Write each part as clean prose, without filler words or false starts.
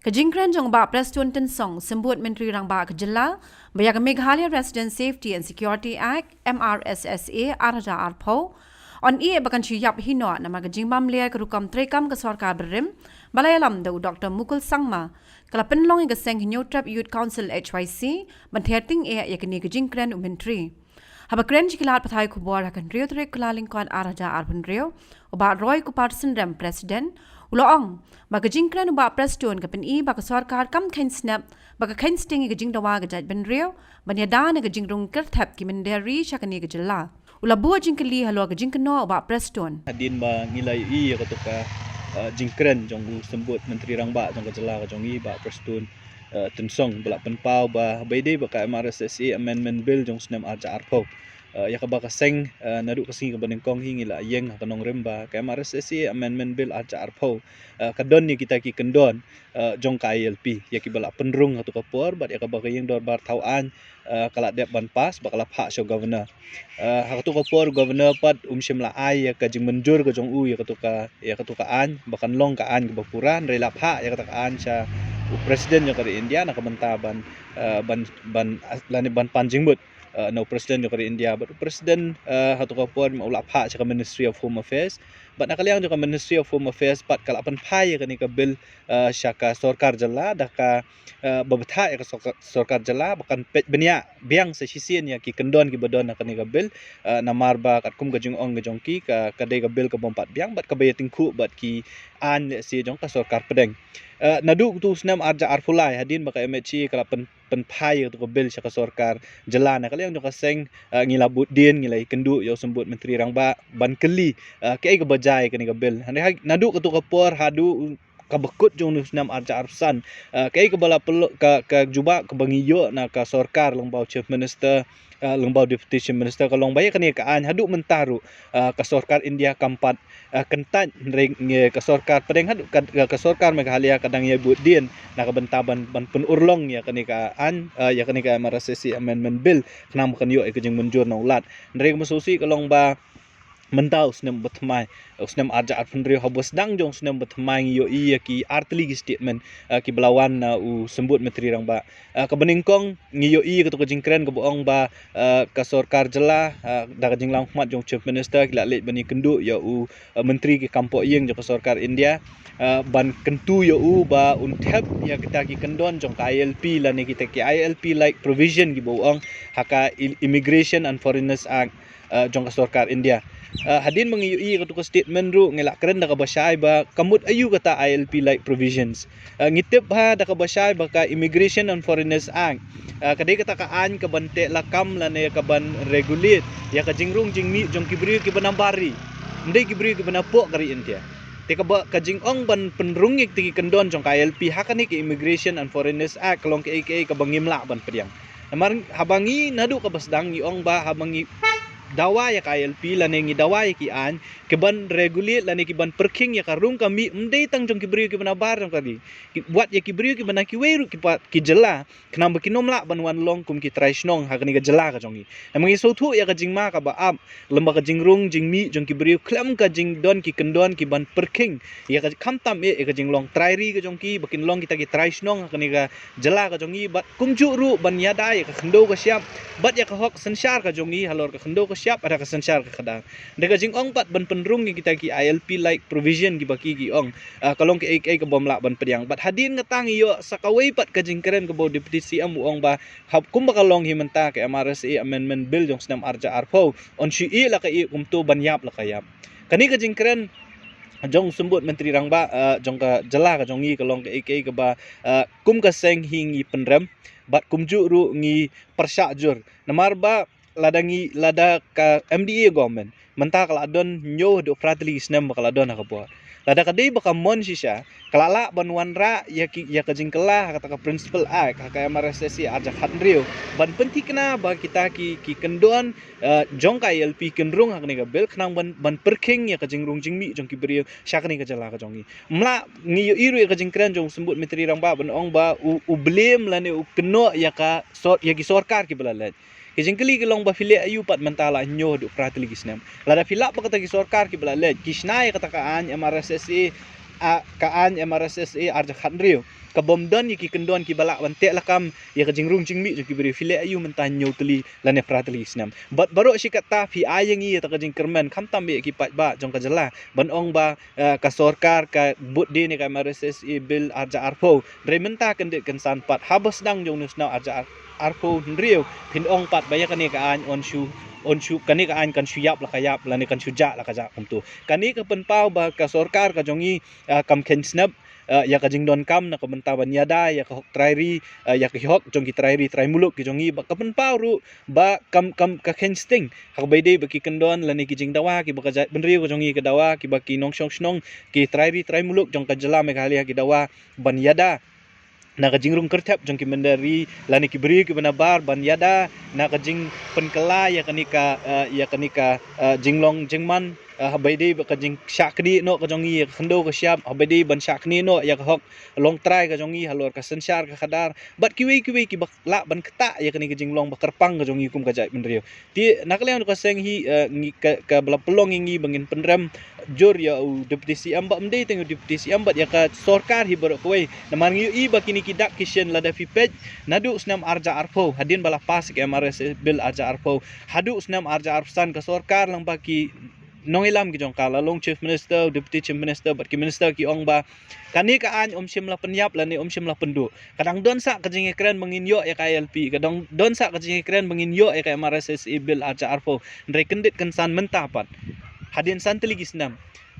Kajingkran jong ba Preston Song sembut Menteri Rang Ba Kejela bayak Meghalaya Resident Safety and Security Act MRSSA arja arpo on ie bakan yap hino nama kajingbam lia kerukam trekam ke sorkar berim balayalam dau Dr. Mukul Sangma kala penlong ke seng hinyo trap Youth Council HYC banterting e yakni kajingkran Menteri haba kren jikilat pathai kubor akan rio trek kelaling kuan arja arpun rio oba Roy Kuparsen rem President Uloong, baka jingkran uba Preston kapin I baka sorkar kam kain snap baka kain stingi ke jing dawa ke jaj ben rio banyadana ke jing rung kerthap ki menderi syakani ke jela. Ula bua jingkeli halo ke jingkeno uba Preston. Hadin ba ngilai I katuka jingkran jong sembut Menteri Rang Ba jong kejela ke jong I ba Preston tensong belak penpau ba baide baka MRSSA amendment bill jong senam arja arpo. Ya ka baka seng nadu kasing ka banengkong hingila yeng kanong remba ka MRSSA amendment bill arja arpo kadon ni kita ki kendon jong ka ILP ya ki bala penrung atau kapor bat ya ka baka yeng dor bar tauan kala dep ban pas bakala pha syo governor ha tu kapor governor pat shimla ai ya ka jing menjur ka jong u ya ka an bakan long ka an ka bapuran rela pha ya ka an cha presiden yang dari India nak mentah ban lani ban panjingbut no presiden yang dari India but presiden hatu kapor maulap hak cakap Ministry of Home Affairs but nak kaliang juga Ministry of Home Affairs pat kalau pan pai kan ni ke bil syaka sorkar jela dah ka babetha ya sorkar jela bahkan benia biang sesisian ya ki kendon ki badon nak ni ke bil namar ba kat kum gajung ong gajong ki ka kadai ke bil ke bompat biang bat ka bayatingku bat ki an si jong ka sorkar pedeng naduk tu senam arja arfulai hadin baka MHC kalau penpai tu bil syaka sorkar jelan kali yang joka seng ngilabut din ngilai kendu yo sembut Menteri Rang Ba ban keli ke bajai ke ni bil naduk tu kapor hadu kabekut jong senam arja arsan ke bala peluk ka juba ke bangiyo na ka sorkar longbau chief minister longbau deputy chief minister kalong baya kan ka an hadu mentaru ka sorkar India kampat kentan ke sorkar pedeng hadu ka sorkar Meghalaya kadang ya but din na ka bentaban ban penurlong ya kan ka an ya kan ka MRSSA amendment bill kenam kan yo ke jeng menjur na ulat ndreng mesusi kalong ba mentau senam betmai senam arja arfundri habos dang jong senam betmai yo I ki artli statement ki belawan u sembut Menteri Rang Ba ka beningkong ngiyo I ketu jingkren ke boong ba ka sorkar jela da ka jinglang mat jong chief minister kila let bani kendu yo u menteri ki kampo yeng jong sorkar India ban kentu yo u ba untep ya kita ki kendon jong ka ILP la ni kita ki ILP like provision ki boong haka Immigration and Foreigners Act jong ka sorkar India hadin mengiyui ketua statement ru ngelak keren dah kabasai ba kamut ayu kata ILP like provisions ngitip ha dah kabasai ba ka Immigration and Foreigners Act kadai kata ka an ka bante lakam la ne ka ban regulate ya ka jingrung jingmi jong kibri ki banambari ndai kibri ki banapok kari India te ka ba ka jingong ban penrungik tiki kendon jong ka ILP hakani ki Immigration and Foreigners Act kalong ke ka bangimla ban pediang namar habangi nadu ka basdang iong ba habangi dawa ya ka ILP la nengi dawa ya ki an ke ban regulate la ne ki ban perking ya karung kami mdei tang jong ki brio ki banabar jong kali buat ya ki brio ki banaki weru ki jela kenam bekinom la ban wan long kum ki traishnong ha kani ka jela ka jongi namangi sotu ya ka jingma ka ba am lemba ka jingrung jingmi jong ki brio klam ka jing don ki kendon ki ban perking ya ka kamtam e ka jinglong trairi ka jong ki bekin long kita ki traishnong ha kani ka jela ka jongi bat kumju ru ban yada ya ka khendo ka siap bat ya ka hok sensar ka jongi halor ka khendo siap ada kesensyar ke kadang dega jing ong pat ban penrung kita ki ILP like provision ki baki ki ong kalong ki ai ke bomla ban pediang bat hadin ngatang yo sakawai pat ka jing keren ke bo deputy CM ong ba hab kum bakalong himenta ke MRSA amendment bill jong senam arja arpo on shi I la ka I kum tu ban yap la ka yap kani ka jing keren jong sembut Menteri Rang Ba jong ka jela ka jong I kalong ke ai ke ba kum ka seng hingi penrem bat kumju ru ngi persajur namar ba lada ka MDA government mentah kalau adon nyo do fratli senam bakal adon ka buat lada kadai baka mon sisya kalala banwan ra ya ka jingkela kata ka principal act ka MRSSA arja khatrio ban penti kena ba kita ki kendon jong ka ILP kendrung hak ni ka bel kenang ban perking ya ka jingrung jingmi jong ki brio syakni ka jala ka jongi mla ngiyo iru ya ka jingkran jong sembut Menteri Rang Ba ban ong ba u blame lane u keno ya ka ya ki sorkar ki belalet Kejengkeli kelong ba fili ayu pat mentala nyo do pratili gisnem. Lada filak pa kata ki sorkar ki belalet. Kisnay katakaan MRSSA kaan MRSSA arja khat riu ka bom don ki kendon ki balak ban tek lakam ya ka jingrung jingmi ki beri file ayu mentan nyu teli lane prateli snam bat baro si kata fi ayangi ta ka jing kermen kham tam be ki pat ba jong ka jela ban ong ba ka sorkar ka but di ni ka MRSSA bill arja arpo rementa kan de kan san pat habas dang jong nus na arja arpo riu pin ong pat ba ya kan ni ka an on shu kani ka an kan syap la kayap la ni kan syuja la kaja kum tu kani ka penpau ba ka sorkar ka jongi kam ken snap ya ka jingdon kam na ka bentaban yada ya ka hok trairi ya ka hok jong ki trairi trai muluk ki jongi ba ka penpau ru ba kam ka ken sting hak beide ba ki kendon la ni ki jing dawa ki ba ka jai benriu ka jongi ka dawa ki ba ki nong snong ki trairi trai muluk jong ka jela meghalaya ki dawa ban yada na ka jingrung kertap jong ki mendari lani ki beri ki benabar ban yada na ka jing penkela ya kanika jinglong jingman habaidi ba ka jing syakni no ka jongi khendo ka syap habaidi ban syakni no ya ka hok long trai ka jongi halor ka sensyar ka khadar bat kiwi ki bak la ban keta ya kanika jinglong ba kerpang ka jongi kum ka jai mendrio ti nakale ka seng hi ka bala pelong ngi bangin penrem jur ya deputy CM ba mdei teng deputy CM ba ya ka sorkar hi borok koi naman ngi i ba kini kidak kishen lada fi pej nadu snam arja arpo hadin bala pas ke MRS bill arja arpo hadu snam arja arpsan ka sorkar lang ba ki nong ilam ki jong kala long chief minister deputy chief minister bat ki minister ki ong ba kani ka an sim la penyap la ni sim la pendu kadang don sa ka jing ekran mangin yo ya ka LP kadang don sa ka jing ekran mangin yo ya ka MRS bill arja arpo ndre kendit kan san mentapat hadin santeli gisnam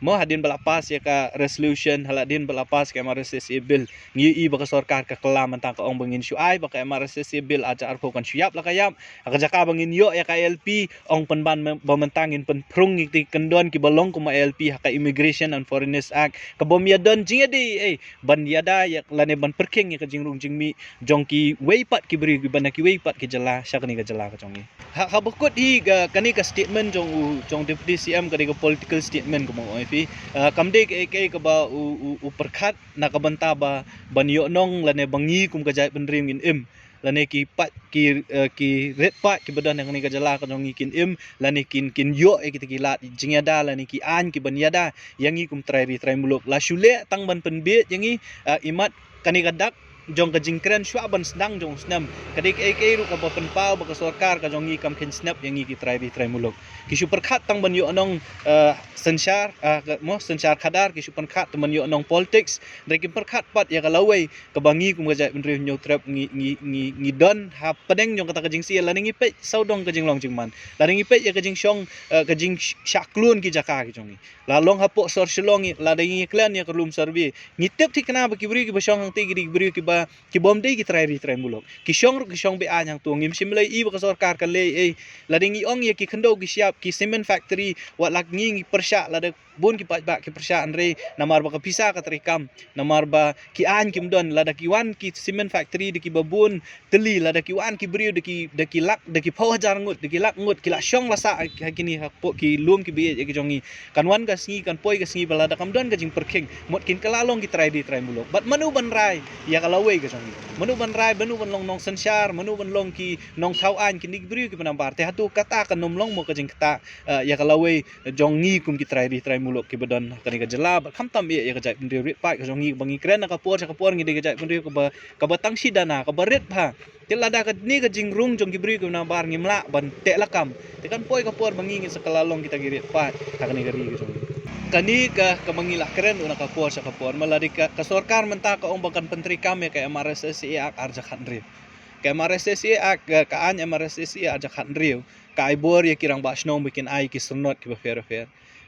mo hadin balapas ya ka resolution haladin balapas ka MRSSA bill ngi i baka sorkar ka kelam tang ka ong bangin syuai baka MRSSA bill aja arpo kan syap la kayap ka jaka bangin yo ya ka LP ong penban bamantangin pen prung ti kendon ki balong kuma LP ka Immigration and Foreigners Act ka bomyadon jingadi ban yada ya lane ban perking ya ka jingrung jingmi jongki weipat ki beri ki banaki weipat ki jela syakani ka jela ka jongi ha bakut hi kani ka statement jong deputy CM ka political statement ko mo kamde ke ka ba u perkhat na ka banta ba banyo nong lane bangi kum ka jai benrim ngin im lane ki pat ki red pat ki badan yang ni ka jala ka nong kin im lane kin yo ki kilat jingyada lane ki an ki banyada yangi kum trai muluk la shule tang ban penbet yangi imat kani kadak jong ka jingkren syuaban sedang jong snam kadik ru ka penpau ba ka sorkar ka jongi kam ken snap yangi ki trai muluk ki super khat tang ban yo anong sensyar mo sensyar khadar ki super khat man yo anong politics re ki perkhat pat ya ka lawai ka bangi kum ka jai benri nyo trap ngi don ha padeng jong kata ka jing sia la ngi pe saudong ka jing long jingman la ngi pe ya ka jing syong ka jing syaklun ki jaka ki jongi la long ha po sor shlong la ngi klan ya ka room survey ngi tep ti kana ba ki beri ki ba syong ti beri ki ba ki bomdei ki trai muluk ki syong be anyang tu ngim simlai i ba sorkar kan le la dingi ong ye ki khendo ki siap ki cement factory wat lak ngi persya la de bun ki pat ba ki persya andre namar ba ka pisa ka trikam namar ba ki an kim don la da ki wan ki cement factory de ki babun teli la da ki wan ki beriu de ki lak de ki pau jar ngut de ki lak ngut ki la syong la sa kini ha po ki lum ki be ye ki jongi kan wan ka sngi kan poi ka sngi bala da kam don ka jing perking mot kin kalalong ki trai muluk bat manu ban rai ya ka lawai ka jongi manu ban rai manu ban long nong sensyar manu ban long ki nong thau an ki nik beriu ki penambar te hatu kata kan nom long mo ka jing kata ya ka lawai jongi kum ki trai muluk ki badon kani ka jela bat kham tam ya ka jai pendri rit pai ka jongi bangi kren ka por ngi de ka jai pendri ka batang sidana ka baret pha tilada ka ni ka jingrung jong ki beri ka penambar ngimla ban te lakam te kan poi ka por bangi ngi sakalalong kita girit pai ta kani ka ri ka jongi kani ka mangila keren una ka por malari ka sorkar menta ka ombakan pentri kami ka MRSSA arja khandri ka MRSSA ka an MRSSA arja khandri ka ibor ya kirang basnong bikin ai ki sunot ki ba fair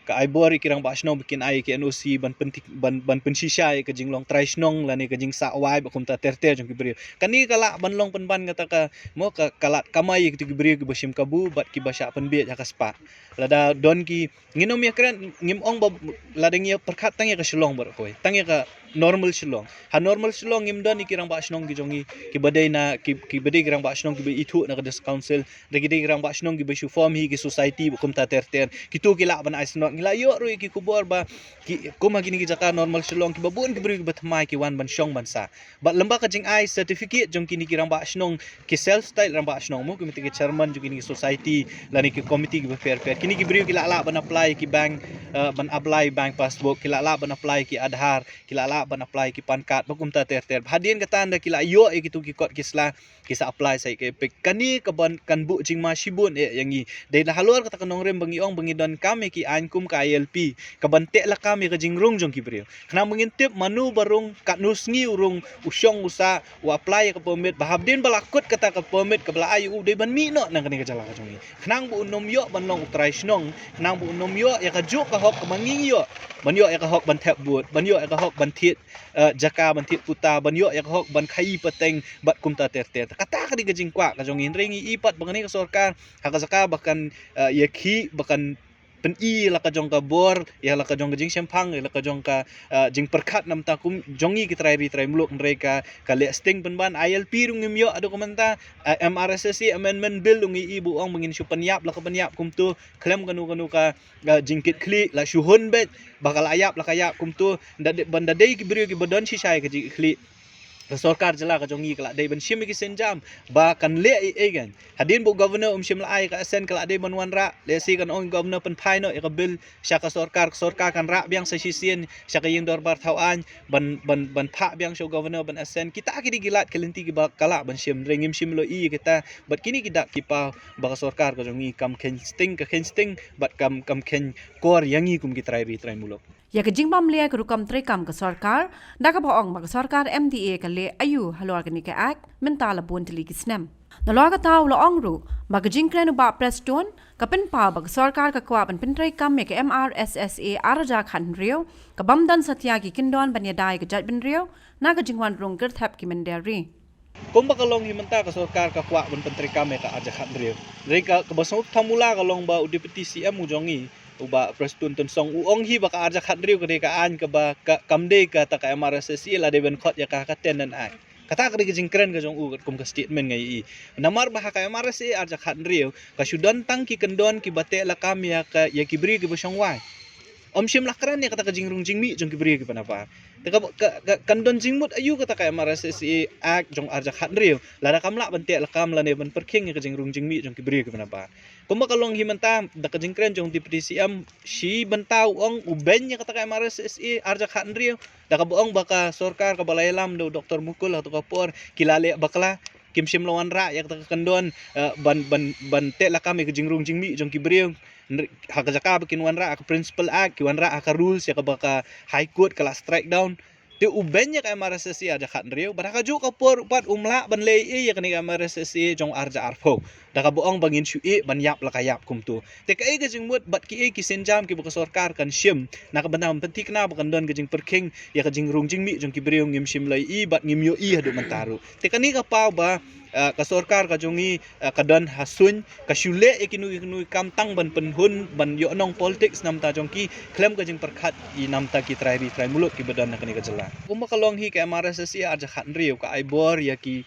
ka ibor kirang basnong bikin ai ki NOC ban pensisya ka jinglong traisnong lani ka jing sa wai ba kumta terte jong ki beri kani kala banlong penban ngata ka mo ka kalat kamai ki beri ki basim kabu bat ki basya penbe ja ka spa lada don ki nginom ya keren ngim ong ba lada ngi perkhat tang ya ka shilong bar koi tang ya ka normal shilong ha normal shilong ngim don kirang basnong ki jongi ki badai na ki badai kirang basnong ki itu na ka des council de ki kirang basnong ki basu form hi ki society ba kumta terte ki tu ki la ban isnot ngila yo ro ki kubor ba ki kuma gini ki jaka normal shilong ki babun ki beri ki batmai ki wan ban syong ban sa bat lamba ka jing ai certificate jong kini kirang basnong ki self style rang basnong mo ki chairman jong kini society lani ki committee ki fair kini ki beri ki la ban apply ki bank ban apply bank passbook kila la ban apply ki Aadhaar kila la ban apply ki pan card bakum ta ter hadin kata anda kila yo gitu ki kot kisla kisa apply sai ke pek kani ka ban kan bu jingma shibun yangi dei la halor kata kanong rem bangi ong bangi don kami ki ankum ka ILP ka bante la kami ka jingrung jong ki brio kana mengintip manu barung katnus ngi urung usyong usa u apply ka permit bahabdin balakut kata ka permit ka bala ayu dei ban mi no nang kani ka jala ka jongi kanang bu unom yo ban long utrai snong kanang bu unom yo ya ka juk ka hok ka manging yo ban yo ya ka hok ban tap buat ban yo ya ka hok ban tit jaka ban tit puta ban yo ya ka hok ban khai pateng bat kum ta ter kata ka di gajing kwa ka jong ringi ipat bangani ka sorkar hakazaka bahkan yakhi bahkan pen i la ka jong ka bor ya la ka jong jing sempang la ka jong ka jing perkhat nam ta kum jongi ki trai muluk mereka ka le sting pen ban ILP rung ngim yo adu komenta MRSSC amendment bill ungi ibu ong mengin su penyap la ka penyap kum tu klem kanu ka jingkit klik la syuhun bet bakal ayap la kayap kum tu banda dei ki brio ki badon si sai ka jing klik sorkar jela ka jongi kala dei ban shim ki senjam ba kan le egen hadin bu governor shim la ai ka sen kala dei ban wan ra le si kan ong governor pen phai no ka bil sya ka sorkar kan ra biang sa sisien sya ka ying dor bar thawan ban pha biang show governor ban asen kita ki digilat kelinti ki ba kala ban shim rengim shim lo i kita bat kini kita ki pa ba ka sorkar ka jongi kam ken sting bat kam ken kor yangi kum ki trai mulok ya ka jingbam le ka rukam trekam ka sarkar da ka baong ma ka sarkar MDA ka le ayu halwar ka ni ka ak mentala bun tili ki snem na lo ka taw lo ong ru ma ka jingkren ba preston ka pen pa ba ka sarkar ka kwa pen trekam me ka MRSSA araja khan rio ka bamdan satya ki kindon ban ya dai ka jat bin rio na ka jingwan rong ker thap ki mendari kung bakalong himanta ka sorkar ka kwa ban pentri kame ka aja khat rio reka ka basong thamula ka long ba udipati CM ujongi uba prestun tun song uong hi baka aja khat rio ka an ka ba kamde ka ta ka MRSSC la de ben khot ya ka ten nan ai kata ka jingkren ka jong u kum ka statement ngai i namar ba ka MRSSC aja khat rio ka sudan tang ki kendon ki bate la kam ya ka ya kibri ki bosong wai shim lakran ne kata ka jingrung jingmi jong kibri ki panapa ka kandon jingmut ayu kata ka MRSSC ak jong arja khat rio la da kam la bante la kam la ne ban perking ka jingrung jingmi jong kibri ki panapa kuma kalong himanta da ka jingkren jong deputy CM si bantau ong uben nya kata ka MRSSC arja khat rio da ka buong baka sorkar ka balayalam do Dr. Mukul atau kapor kilale bakla kim shim lawan ra ya kata kandon ban te la kami ka jingrung jingmi jong kibri hakajaka bikin wanra ka principal act ki wanra ka rules ya ka baka high court kala strike down ti ubenya ka MRSSC aja khat rio baraka ju ka por pat umla ban le ya ka ni MRSSC jong arja arfo da ka buong bangin shu ban yap la kayap kum tu te ka ga jing mut bat ki ki senjam ki baka sorkar kan shim na ka bandam pentik na bakan don ka jing perking ya ka jing rung jing mi jong ki brio ngim shim lai bat ngim yo hadu mantaru te ka ni ka pa ba ka sorkar ka jongi ka don hasun ka shule ikinu kam tang ban penhun ban yo nong politics nam ta jongki klem ka jing perkhat i nam ta ki trai mulut ki badan ka ni ka jela kuma kalong hi ka MRSSC aja khat rio ka aibor ya ki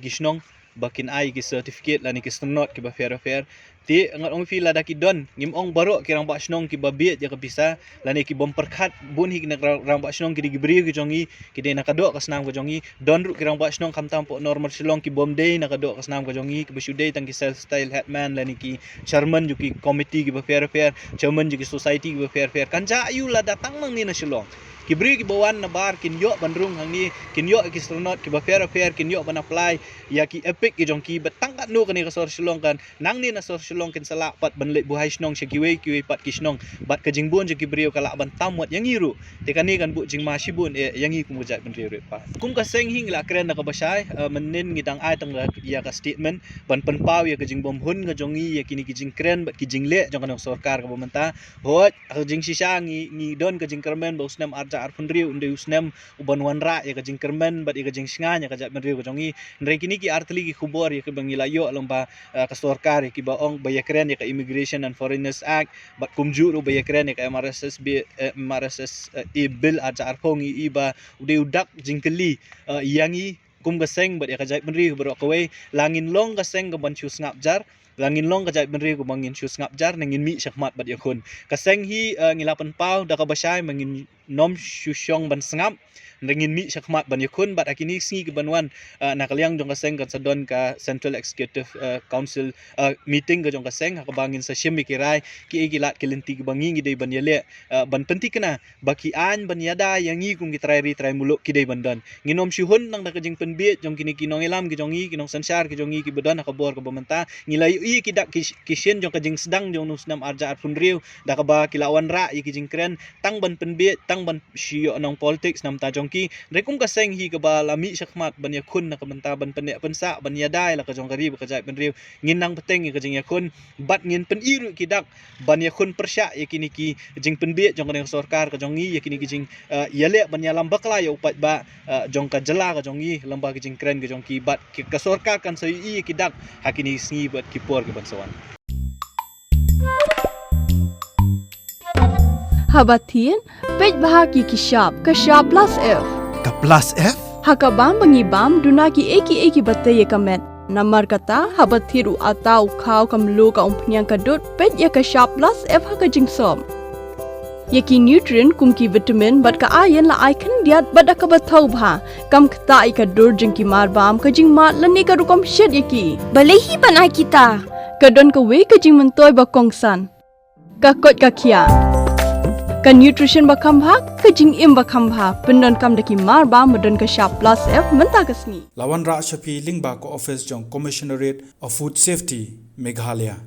snong bakin ai ki certificate la ni ki snot ki ba fair ti ngat ong fi la da ki don ngim ong baro ki rang ba snong ki ba biet ya ka bisa la ni ki bom perkhat bun hi ki rang ba snong ki di brio ki jongi ki de na ka do ka snam ka jongi don ru ki rang ba snong kam tam po normal silong ki bom day na ka do ka snam ka jongi ki basuday tang ki self style hetman la ni ki chairman ju ki committee ki ba fair chairman ju ki society ki ba fair kanja ayu la datang mang ni na silong kibri ki bawan na bar kin yo bandrung hang ni kin yo ki stronot ki ba fair kin yo ban apply ya ki epic ki jongki betang kat nu kan ni ka sor silong kan nang ni na sor silong kin sala pat ban le buhai snong she kiwe pat ki snong bat ka jingbon je ki brio kala ban tamwat yang iru te kan ni kan bu jing ma shibun yang i kum jat ban rio pa kum ka seng hing la kren na ka basai menin ngidang ai tang ya ka statement ban penpau ya ka jingbom hun ga jongi ya kini ki jing kren bat ki jingle jong kan sorkar ka bamanta hot jing sisa ngi don ka jing kermen ba usnam arfun rio unde usnem uban wanra ya ka jing kermen bat ya ka jing singa ya ka jat rio ka jongi ndre kini ki artli ki khubor ya ka bangila yo lomba ka sorkar ya ki baong ba ya kren ya ka Immigration and Foreigners Act bat kumjuru ba ya kren ya ka MRSS bill aja arfong iba ude udak jingkeli yangi kum gaseng bat ya ka jat rio bro kawai langin long gaseng ka ban chus ngapjar langin long kajai benri ko mangin shus ngapjar nangin mi syakmat bat yakun kaseng hi ngilapan pau da ka basay mangin nom shushong ban sangap ringin mi syakmat ban yakun bat akini singi ke banwan nakaliang jong kaseng kan sadon ka Central Executive Council meeting ke jong kaseng ka bangin sa syemi kirai ki igilat kelinti ke bangi ngidai ban yale ban penti kena baki an ban yada yang ngi kung kitrai muluk kidai bandan nginom syuhun nang nakajing penbiet jong kini kinong elam ke jongi kinong sansar ke jongi ki badan ka bor ka bamanta ngilai i kidak kisien jong kajing sedang jong nusnam arja pun riu da ka ba kilawan ra i kijing kren tang ban penbiet tang ban syo nong politics nam ta jongki rekum ka seng hi ka ba lami syakmat ban yakun na ka banta ban penek pensa ban yadai la ka jong kari ka jai pen riu ngin nang peteng ka jing yakun bat ngin pen iru kidak ban yakun persya yakini ki jing penbiet jong ka sorkar ka jongi yakini ki jing yale ban yalam bakla ya upat ba jong ka jela ka jongi lamba ki jing kren ka jongki bat ka sorkar kan sai i kidak hakini singi bat kipor ke bansawan Habatin, pej bahagi kishap, kashap plus F. Ka plus F? Hakabam bangibam dunaki eki batay kamet. Namar kata habathiru atau kau kamlu ka umpnyang kadut pej ya kashap plus F haka jingsom. Yaki nutrient kumki vitamin bat ka ayan la icon diat bat ka bathau bha. Kam kta ikadur jingki marbam ka jing mat lani ka rukom shed yaki. Balehi banai kita. Kadon ka we ka jing mentoy ba kongsan. Ka kot ka kia. Ka nutrition bakam bha ka jing im bakam bha pendon kam daki mar ba modon ka sharp plus F menta kasni Lawan Ra Shafi Lingba ko office jong Commissionerate of Food Safety Meghalaya